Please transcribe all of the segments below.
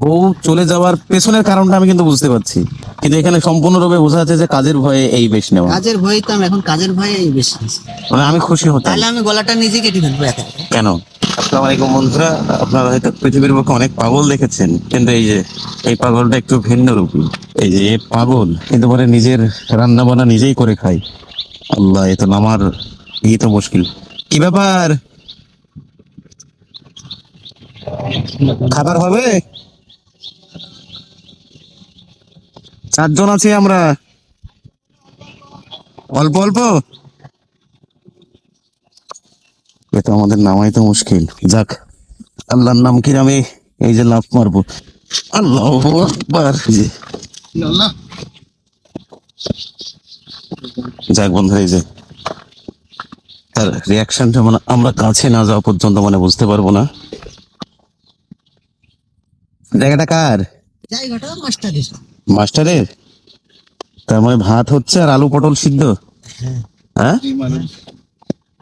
বউ চলে যাওয়ার পেছনের কারণটা আমি কিন্তু বুঝতে পারছি, কিন্তু এখানে সম্পূর্ণরূপে বোঝা যাচ্ছে যে কাজের ভয়ে এই বেশ নেওয়া। কাজের ভয়ে তো আমি এখন কাজের ভয়ে এই বেশি আছি। মানে আমি খুশি হতাম। তাহলে আমি গলাটা নিজে কেটে ফেলবো একা একা। কেন? আসসালামু আলাইকুম বন্ধুরা, আপনারা হয়তো পৃথিবীর বুকে অনেক পাগল দেখেছেন, কিন্তু এই যে এই পাগলটা একটু ভিন্ন রূপী। এই যে এ পাগল কিন্তু পরে নিজের রান্না বান্না নিজেই করে খায়। আল্লাহ, এ তো আমার এই তো মুশকিল। কি ব্যাপার, খাবার হবে? 4 জন আছি আমরা, অল্প অল্প। এ তো আমাদের নামাই তো মুশকিল। যাক, আল্লাহর নাম কি আমি এই যে লাফ মারবো। আল্লাহু আকবার। যাক বন্ধু, এই যে তার রিয়াকশনটা মানে আমরা কাছে না যাওয়া পর্যন্ত মানে বুঝতে পারবো না। জায়গাটা কার? জায়গাটা মাস্টারের। মাস্টারের? তার মানে ভাত হচ্ছে আর আলু পটল সিদ্ধ। হ্যাঁ,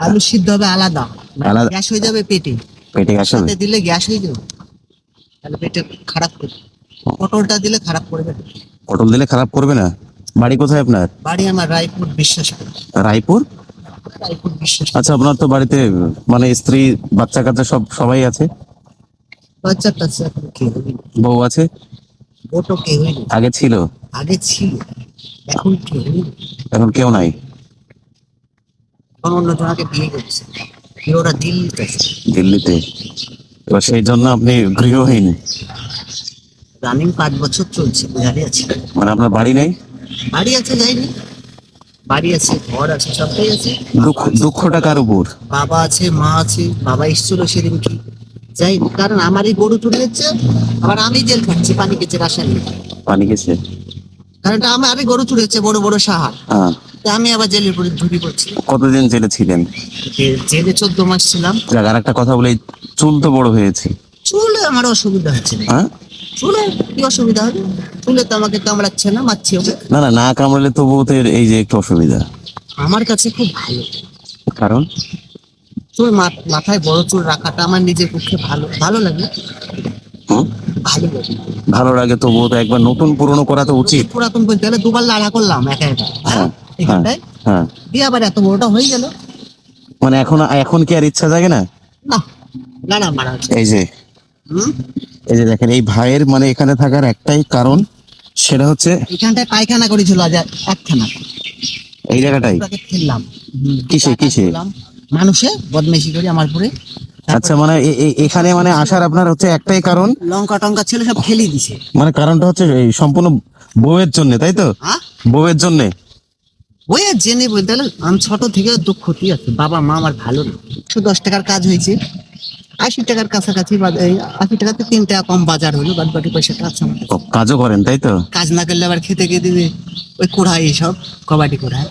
আলু সিদ্ধ হবে আলাদা, আলাদা। গ্যাস হয়ে যাবে পেটে। পেটে গ্যাস হবে? সাথে দিলে গ্যাস হয়ে যাবে, তাহলে পেটে খারাপ করবে। পটলটা দিলে খারাপ করবে। পটল দিলে খারাপ করবে না? বাড়ি কোথায় আপনার? বাড়ি আমার রায়পুর বিশ্বাস করে। রায়পুর? রায়পুর বিশ্বাস। আচ্ছা, আপনার তো বাড়িতে মানে স্ত্রী বাচ্চা কাচ্চা সবাই আছে? বাচ্চা টাচ্চা এখন কে হইল? বউ আছে? ওটো কে হইল? আগে ছিল, আগে ছিল, এখন কে হইল? এখন কেউ নাই। এখন অন্য জনকে বিয়ে করছে, ওরা দিল্লিতে আছে। দিল্লিতে? এবার সেই জন্য আপনি গৃহহীন? রানিং 5 বছর চলছে, বাড়ি আছে। মানে আপনার বাড়ি নেই? বাড়ি আছে, যাইনি। বাড়ি আছে, ঘর আছে, সবটাই আছে। দুঃখটা কার উপর? বাবা আছে, মা আছে। বাবা এসেছিল সেদিন কি যাই, কারণ আমার এই গরু চুরি হচ্ছে, আবার আমি জেল খাচ্ছি পানি কেছে রাসায়নিক। পানি গেছে? কারণ এটা আমার আরে গরু চুরি হচ্ছে বড় বড় সাহার, হ্যাঁ। তা আমি আবার জেলের পরে ঝুঁকি পড়ছি। কতদিন জেলে ছিলেন? জেলে 14 মাস ছিলাম। যাক, আর একটা কথা বলে, চুল তো বড় হয়েছে। চুলে আমার অসুবিধা হচ্ছে না। হ্যাঁ? চুলে কি অসুবিধা হবে? চুলে তো আমাকে কামড়াচ্ছে না, মারছে ওকে। না না, না কামড়ালে তো বউতের এই যে একটু অসুবিধা। আমার কাছে খুব ভালো। কারণ? চুল মাথায় বড় চুল রাখাটা আমার নিজের পক্ষে ভালো ভালো লাগে। হুম? ভালো লাগে। ভালো লাগে তো, বউ তো একবার নতুন পুরনো করা তো উচিত। পুরাতন বলতে গেলে 2 বার লাড়া করলাম একা একা। হ্যাঁ, এখানটায় হ্যাঁ। দিয়ে আবার এত বড়টা হয়ে গেল। মানে এখন এখন কি আর ইচ্ছা জাগে না? না, লাড়া মারা হচ্ছে। এই যে হুম? এই যে দেখেন, এই ভাইয়ের মানে এখানে থাকার একটাই কারণ, সেটা হচ্ছে এখানটায় পায়খানা করেছিল আজ একখানা, এই জায়গাটাই। ওটাকে ফেললাম। কিসে কিসে? মানুষে বদমেশি করে আমার পরে। আচ্ছা, মানে এখানে মানে আসার আপনার হচ্ছে একটাই কারণ? লঙ্কা টঙ্কা ছিল সব ফেলে দিছে। মানে কারণটা হচ্ছে এই সম্পূর্ণ বউয়ের জন্য, তাই তো? হ্যাঁ, বউয়ের জন্য? ওই আর জেনে বলতে গেলে আমি ছোট থেকে দুঃখ কি আছে, বাবা মা আমার ভালো না। 110 টাকার কাজ হয়েছে, 80 টাকার কাছাকাছি, 80 টাকাতে 3 টাকা কম বাজার হলো, বাদ বাকি পয়সাটা আছে আমার কাছে। ও, কাজও করেন তাই তো? কাজ না করলে আবার খেতে গিয়ে দিবে ওই কোড়াই, এইসব কবাডি কোড়াই।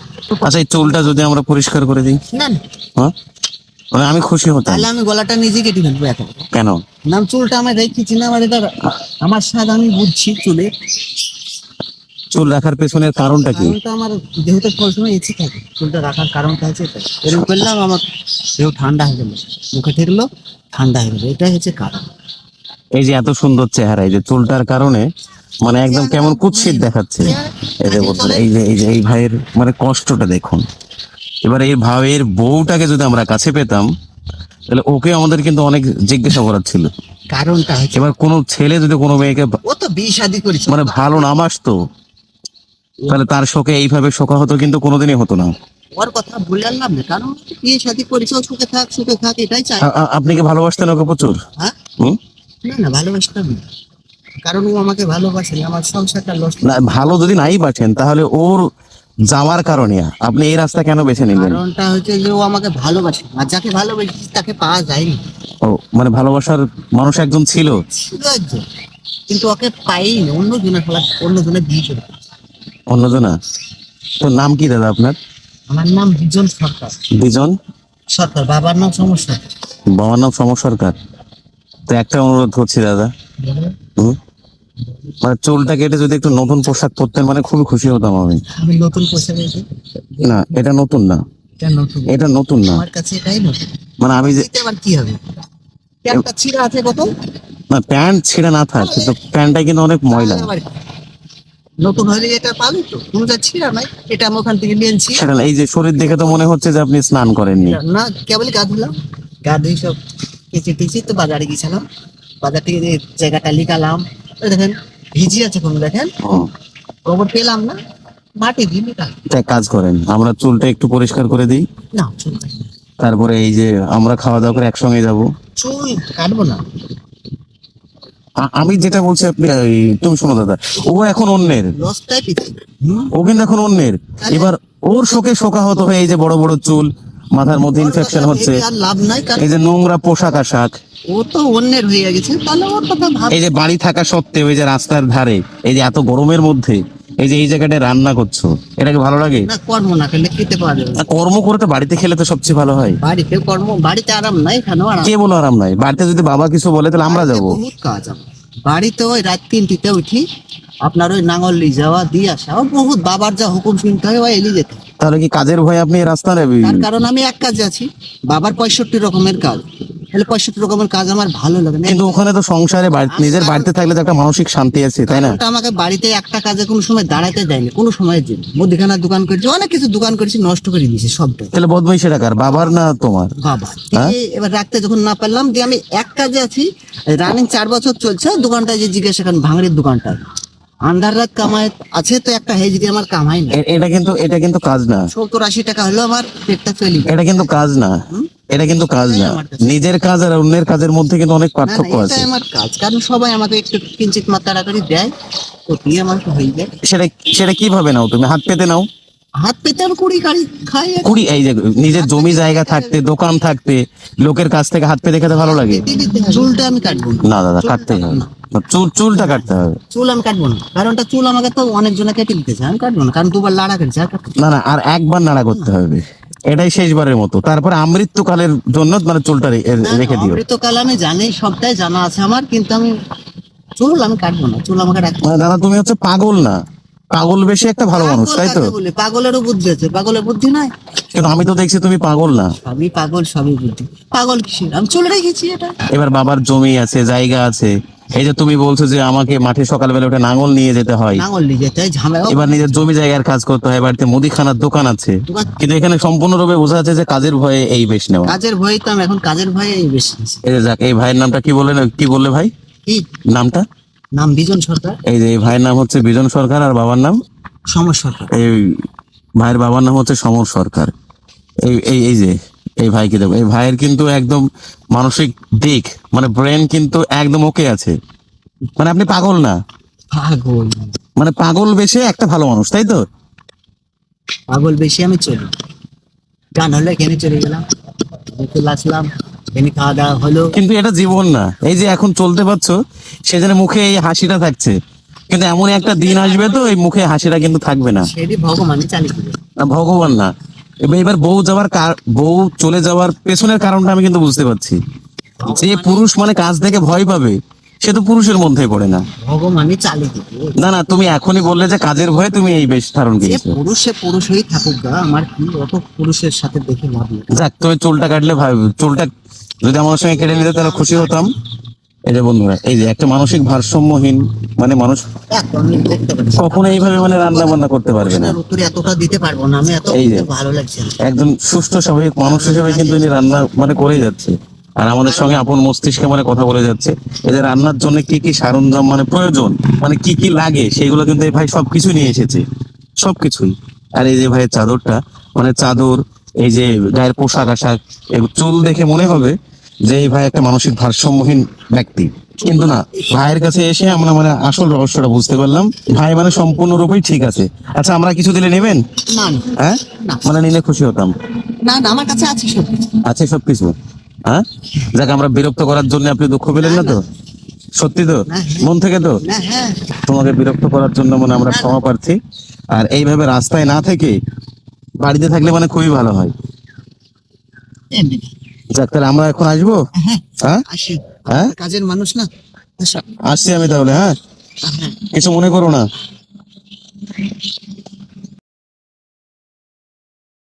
আচ্ছা, এই চুলটা যদি আমরা পরিষ্কার করে দিই? না না, হ্যাঁ, মানে আমি খুশি হতাম। তাহলে আমি গলাটা নিজে কেটে ফেলবো একা একা। কেন? নাম চুলটা আমি রেখেছি না, আমার এটা আমার স্বাদ আমি বুঝছি। চুল রাখার পেছনের কারণটা কি? কারণটা আমার যেহেতু সবসময় ইচ্ছে থাকে, চুলটা রাখার কারণটা হচ্ছে এটা। এরকম করলাম আমার দেহ ঠান্ডা হয়ে গেল, মুখে ঠেকলো, ঠান্ডা হয়ে গেল, এটাই হচ্ছে কারণ। এই যে এত সুন্দর চেহারা, এই যে চুলটার কারণে মানে একদম কেমন কুৎসিত দেখাচ্ছে। এই যে বলছেন, এই ভাইয়ের মানে কষ্টটা দেখুন। এবার এই ভাইয়ের বউটাকে যদি আমরা কাছে পেতাম, তাহলে ওকে আমাদের কিন্তু অনেক জিজ্ঞাসা করার ছিল। কারণটা হচ্ছে এবার কোনো ছেলে যদি কোনো মেয়েকে ও তো বিয়ে শাদী করেছে, মানে ভালো নামাসতো, তাহলে তার শোকে এইভাবে শোকা হতো, কিন্তু কোনোদিনই হতো না। ওর কথা বললাম না, কারণ বিয়ে শাদী করেছে, ও সুখে থাক এটাই চাই। আপনি কি ভালোবাসতেন ওকে প্রচুর? হ্যাঁ, হুম? না না, ভালোবাসতাম না, কারণ ও আমাকে ভালোবাসে, আমার সংসারটা লস। না, ভালো যদি নাই বাসেন, তাহলে ওর যাওয়ার কারণে আপনি এই রাস্তা কেন বেছে নিলেন? কারণটা হচ্ছে যে ও আমাকে ভালোবাসে, আর যাকে ভালোবাসি তাকে পাওয়া যায়নি। ও, মানে ভালোবাসার মানুষ একজন ছিল? ছিল একজন, কিন্তু ওকে পাইনি, অন্য জনের বিয়ে করে। অন্যজনা? তো নাম কি দাদা আপনার? আমার নাম বিজন সরকার। বিজন সরকার, বাবার নাম সমস্যা। বাবার নাম সমর সরকার। তো একটা অনুরোধ করছি দাদা, হুম, মানে চুলটা কেটে যদি একটু নতুন পোশাক পরতেন, মানে খুবই খুশি হতাম আমি। আমি নতুন পোশাক এনেছি। না, এটা নতুন না, এটা নতুন, এটা নতুন না। আমার কাছে এটাই নতুন। মানে আমি যে এতে আবার কি হবে? প্যান্টটা ছিঁড়া আছে কত? না প্যান্ট ছেঁড়া না থাক, কিন্তু প্যান্টটা কিন্তু অনেক ময়লা। আবার নতুন হলে এটা পাবি তো, কোনো যা ছিঁড়া নাই, এটা আমি ওখান থেকে নিয়েছি। সেটা না, এই যে শরীর দেখে তো মনে হচ্ছে যে আপনি স্নান করেননি। না কেবলই গা ধুলাম, গা ধুই সব কেচে টেচে তো বাজারে গেছিলাম, বাজার থেকে যে জায়গাটা লিখালাম, ওই দেখেন ভিজি আছে কোনো, দেখেন হুম। গোবর পেলাম না, মাটি দিয়ে লিখালাম। তা এক কাজ করেন, আমরা চুলটা একটু পরিষ্কার করে দিই, না চুল কাটবো না। তারপরে এই যে আমরা খাওয়া দাওয়া করে একসঙ্গে যাব। চুল কাটবো না। আমি যেটা বলছি আপনি তুমি শোনো দাদা, ও এখন অন্যের, লসটাই পিছি। ও কিন্তু এখন অন্যের। এবার ওর শোকে শোকাহত হয়ে এই যে বড় বড় চুল, মাথার মধ্যে ইনফেকশন হচ্ছে, আর লাভ নাই, কারণ এই যে নোংরা পোশাক আশাক, ও তো অন্যের হয়ে গেছে, তাহলে ওর কথা ভাব। এই যে বাড়ি থাকা সত্ত্বেও এই যে রাস্তার ধারে এই যে এত গরমের মধ্যে এই যে এই জায়গাটায় রান্না করছো, এটা কি ভালো লাগে? না কর্ম না করলে খেতে পাওয়া যাবে না। আর কর্ম করে তো বাড়িতে খেলে তো সবচেয়ে ভালো হয়। বাড়িতে কর্ম, বাড়িতে আরাম নাই, এখানেও আরাম। কে বলো আরাম নাই? বাড়িতে যদি বাবা কিছু বলে তাহলে আমরা বাড়িতে যাবো। বহুত কাজ আমার বাড়িতে, ওই রাত 3টিতে উঠি, আপনার ওই নাঙল নিয়ে যাওয়া দিয়ে আসা, ও বহুত বাবার যা হুকুম শুনতে হয়, ওই এলি যেতে হয়। তাহলে কি কাজের ভয়ে আপনি এই রাস্তা নেবেন? তার কারণ আমি এক কাজে আছি, বাবার 65 রকমের কাজ, তাহলে 65 রকমের কাজ আমার ভালো লাগে না। কিন্তু ওখানে তো সংসারে নিজের বাড়িতে থাকলে তো একটা মানসিক শান্তি আছে, তাই না? ওটা আমাকে বাড়িতে একটা কাজে কোনো সময় দাঁড়াতে দেয়নি, কোনো সময়ের জন্য। মুদিখানার দোকান করেছি, অনেক কিছু দোকান করেছি, নষ্ট করে দিয়েছি সবটাই। তাহলে বদমাইশি টাকার বাবার না তোমার? বাবা হ্যাঁ? এবার রাখতে যখন না পারলাম, দিয়ে আমি এক কাজে আছি, রানিং 4 বছর চলছে দোকানটা, যে জিজ্ঞেস এখন ভাঙড়ির দোকানটা, আন্ধার রাত কামাই আছে তো একটা, হেজ দিয়ে আমার কামাই না। এটা কিন্তু কাজ না, 70-80 টাকা হলো আমার পেটটা চলি। এটা কিন্তু কাজ না, এটা কিন্তু কাজ না। নিজের কাজ আর অন্যের কাজের মধ্যে কিন্তু অনেক পার্থক্য আছে। এটা আমার কাজ, কারণ সবাই আমাকে একটু কিঞ্চিত মাত্রা করে দেয়, তো দিয়ে আমার তো হয়ে যায়। সেটা সেটা কিভাবে নাও তুমি? হাত পেতে নাও? হাত পেতে আমি কুড়ি গাড়ি খাই, কুড়ি, এই যে নিজের জমি জায়গা থাকতে, দোকান থাকতে, লোকের কাছ থেকে হাত পেতে খেতে ভালো লাগে? চুলটা আমি কাটবো না দাদা, কাটতে হবে, চুলটা কাটতে হবে। চুল আমি কাটবো না, কারণটা চুল আমাকে তো অনেকজনে কেটে দিতেছে, আমি কাটবো না, কারণ 2বার লাড়া করেছে আর কাটবো না। না না, আর একবার নাড়া করতে হবে, এটাই শেষবারের মতো। তারপরে আমৃত্যুকালের জন্য মানে চুলটা রেখে দিও। অমৃতকাল আমি জানি, সবটাই জানা আছে আমার, কিন্তু আমি চুল আমি কাটবো না, চুল আমাকে রাখতে মানে দাদা তুমি হচ্ছে পাগল না, পাগল বেশি একটা ভালো মানুষ, তাই তো? বলে পাগলেরও বুদ্ধি আছে, পাগলের বুদ্ধি নাই? কিন্তু আমি তো দেখছি তুমি পাগল না। আমি পাগল, সবই বুদ্ধি। পাগল কিসের, আমি চুল রেখেছি এটা। এবার বাবার জমি আছে, জায়গা আছে, এই যে তুমি বলছো যে আমাকে মাঠে সকালবেলা উঠে নাঙল নিয়ে যেতে হয়, নাঙল নিয়ে যেতে হয়, ঝামেলা। এবার নিজের জমি জায়গার কাজ করতে হয়, বাড়িতে মুদিখানার দোকান আছে, দোকান- কিন্তু এখানে সম্পূর্ণরূপে বোঝা যাচ্ছে যে কাজের ভয়ে এই বেশ নেওয়া। কাজের ভয়ে তো আমি এখন কাজের ভয়ে এই বেশি আছি। এই যে যাক, এই ভাইয়ের নামটা কি বললেন, কি বললে ভাই কি নামটা? নাম? বিজন সরকার। এই যে এই ভাইয়ের নাম হচ্ছে বিজন সরকার, আর বাবার নাম? সমস্যা সরকার। এই ভাইয়ের বাবার নাম হচ্ছে সমর সরকার। এই এই এই যে এই ভাইকে দেখো, এই ভাইয়ের কিন্তু একদম মানসিক দিক মানে ব্রেন কিন্তু একদম ওকে আছে। মানে আপনি পাগল না, পাগল, মানে পাগল বেশে একটা ভালো মানুষ, তাই তো? পাগল বেশি আমি চলি। গান হলে এখানে চলে গেলাম, চলে আসলাম, এখানে খাওয়া দাওয়া হলো। কিন্তু এটা জীবন না, এই যে এখন চলতে পারছো সেজন্য মুখে এই হাসিটা থাকছে, কিন্তু এমন একটা দিন আসবে তো এই মুখে হাসিটা কিন্তু থাকবে না। সেটি ভগবানই চালিয়ে দেবে। না, ভগবান না। এবার বউ চলে যাওয়ার পেছনের কারণটা আমি কিন্তু বুঝতে পারছি। যে পুরুষ মানে কাজ থেকে ভয় পাবে, সে তো পুরুষের মধ্যে পড়ে না। ভগবানই চালিয়ে দেবে। না না, তুমি এখনই বললে যে কাজের ভয়ে তুমি এই বেশ ধারণ যে করেছো। পুরুষ, সে পুরুষ হয়েই থাকুক গা, আমার কি অত পুরুষের সাথে দেখে লাভ নেই। যাক, তুমি চুলটা কাটলে চুলটা যদি আমার সঙ্গে কেটে নিতে তাহলে খুশি হতাম। এই যে বন্ধুরা, এই যে একটা মানসিক ভারসাম্যহীন মানে মানুষ একদম আমি দেখতে পাচ্ছি। কখনো এইভাবে মানে রান্না বান্না করতে পারবে না। প্রশ্নের উত্তরে এতটা দিতে পারবো না আমি, এত এই যে। ভালো লাগছে না। একজন সুস্থ স্বাভাবিক মানুষ হিসেবে কিন্তু ইনি রান্না মানে করেই যাচ্ছে, আর আমাদের সঙ্গে আপন মস্তিষ্কে মানে কথা বলে যাচ্ছে। এদের রান্নার জন্য কি কি সরঞ্জাম মানে প্রয়োজন, মানে কি কি লাগে, সেগুলো কিন্তু এই ভাই সবকিছু নিয়ে এসেছে, সবকিছুই। আর এই যে ভাইয়ের চাদরটা, মানে চাদর, এই যে গায়ের পোশাক আশাক, চুল দেখে মনে হবে যে এই ভাই একটা মানসিক ভারসাম্যহীন ব্যক্তি, কিন্তু না। ভাইয়ের কাছে এসে আমরা মানে আসল রহস্যটা বুঝতে পারলাম, ভাই মানে সম্পূর্ণরূপেই ঠিক আছে। আচ্ছা, আমরা কিছু দিলে নেবেন? না না, হ্যাঁ, না। মানে নিলে খুশি হতাম। না না, আমার কাছে আছে সব কিছু। আছে সবকিছু। হ্যাঁ, যাক, আমরা বিরক্ত করার জন্য আপনি দুঃখ পেলেন না তো? সত্যি তো? না, হ্যাঁ। মন থেকে তো? না, হ্যাঁ। তোমাকে বিরক্ত করার জন্য মানে আমরা ক্ষমা প্রার্থী। আর এইভাবে রাস্তায় না থেকে বাড়িতে থাকলে মানে খুবই ভালো হয়। এমনি। যাক, তাহলে আমরা এখন আসবো। হ্যাঁ, হ্যাঁ আসি। হ্যাঁ, কাজের মানুষ না। আসো। আসছি আমি তাহলে। হ্যাঁ, হ্যাঁ। কিছু মনে করো না।